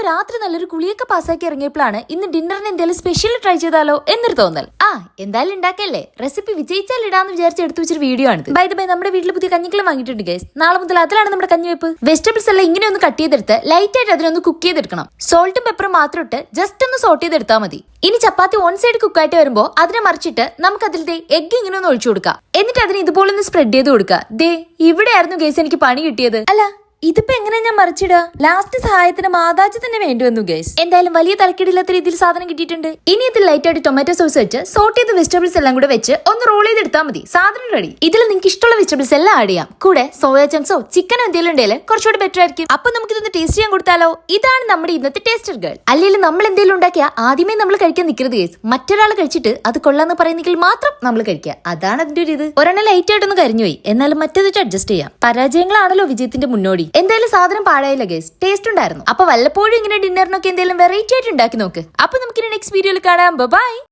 രാത്രി നല്ലൊരു കുളിയൊക്കെ പാസ്സാക്കി ഇറങ്ങിയപ്പോഴാണ് ഇന്ന് ഡിന്നറിന് എന്തെങ്കിലും സ്പെഷ്യൽ ട്രൈ ചെയ്താലോ എന്നൊരു തോന്നൽ. എന്തായാലും ഉണ്ടാക്കല്ലേ, റെസിപ്പി വിജയിച്ചാൽ ഇടാന്ന് വിചാരിച്ച് എടുത്തു വെച്ചൊരു വീഡിയോ ആണ്. ബൈ നമ്മുടെ വീട്ടിൽ പുതിയ കഞ്ഞിക്കളം വാങ്ങിയിട്ടുണ്ട് ഗൈസ്. നാളെ മുതൽ അതിലാണ് നമ്മുടെ കഞ്ഞിവെപ്പ്. വെജിറ്റബിൾസ് എല്ലാം ഇങ്ങനെ ഒന്ന് കട്ട് ചെയ്തെടുത്ത് ലൈറ്റ് ആയിട്ട് അതിനൊന്ന് കുക്ക് ചെയ്തെടുക്കണം. സോൾട്ടും പെപ്പറും മാത്രം ഇട്ട് ജസ്റ്റ് ഒന്ന് സോട്ട് ചെയ്തെടുത്താൽ മതി. ഇനി ചപ്പാത്തി ഓൺ സൈഡ് കുക്കായിട്ട് വരുമ്പോൾ അതിനെ മറിച്ചിട്ട് നമുക്ക് അതിലത്തെ എഗ് ഇങ്ങനെ ഒന്ന് ഒഴിച്ചു കൊടുക്കാം. എന്നിട്ട് അതിന് ഇതുപോലെ ഒന്ന് സ്പ്രെഡ് ചെയ്ത് കൊടുക്കുക. ദേ ഇവിടെയായിരുന്നു ഗൈസ് എനിക്ക് പണി കിട്ടിയത്. അല്ല ഇതിപ്പോ എങ്ങനെ ഞാൻ മറിച്ചിടുക? ലാസ്റ്റ് സഹായത്തിന് മാതാജി തന്നെ വേണ്ടി വന്നു ഗൈസ്. എന്തായാലും വലിയ തലക്കെടില്ലാത്ത രീതിയിൽ സാധനം കിട്ടിയിട്ടുണ്ട്. ഇനി ഇതിൽ ലൈറ്റ് ആയിട്ട് ടൊമാറ്റോ സോസ് വെച്ച് സോട്ട് ചെയ്ത വെജിറ്റബിൾസ് എല്ലാം കൂടെ വെച്ച് ഒന്ന് റോൾ ചെയ്തെടുത്താൽ മതി. സാധനം റെഡി. ഇതിൽ നിങ്ങൾക്ക് ഇഷ്ടമുള്ള വെജിറ്റബിൾസ് എല്ലാം ആഡ് ചെയ്യാം. കൂടെ സോയ ചങ്ക്സോ ചിക്കനോ എന്തെങ്കിലും ഉണ്ടെങ്കിൽ കുറച്ചുകൂടി ബെറ്റർ ആയിരിക്കും. അപ്പൊ നമുക്ക് ഇതൊന്ന് ടേസ്റ്റ് ചെയ്യാൻ കൊടുത്താലോ? ഇതാണ് നമ്മുടെ ഇന്നത്തെ ടേസ്റ്റർ ഗേൾ. അല്ലെങ്കിൽ നമ്മൾ എന്തെങ്കിലും ഉണ്ടാക്കിയാൽ ആദ്യമേ നമ്മൾ കഴിക്കാൻ നിൽക്കരുത് ഗൈസ്. മറ്റൊരാൾ കഴിച്ചിട്ട് അത് കൊള്ളാന്ന് പറയുന്നെങ്കിൽ മാത്രം നമ്മൾ കഴിക്കുക. അതാണ് അതിന്റെ ഒരു ഇത്. ഒരെണ്ണം ലൈറ്റ് ആയിട്ടൊന്ന് കരിഞ്ഞുപോയി, എന്നാലും മറ്റേത് അഡ്ജസ്റ്റ് ചെയ്യാം. പരാജയങ്ങളാണല്ലോ വിജയത്തിന്റെ മുന്നോടി. എന്തായാലും സാധനം പാഴായില്ല ഗൈസ്, ടേസ്റ്റ് ഉണ്ടായിരുന്നു. അപ്പൊ വല്ലപ്പോഴും ഇങ്ങനെ ഡിന്നറിനൊക്കെ എന്തെങ്കിലും വെറൈറ്റി ആയിട്ട് ഉണ്ടാക്കി നോക്ക്. അപ്പൊ നമുക്കിനി നെക്സ്റ്റ് വീഡിയോയിൽ കാണാം. ബൈ.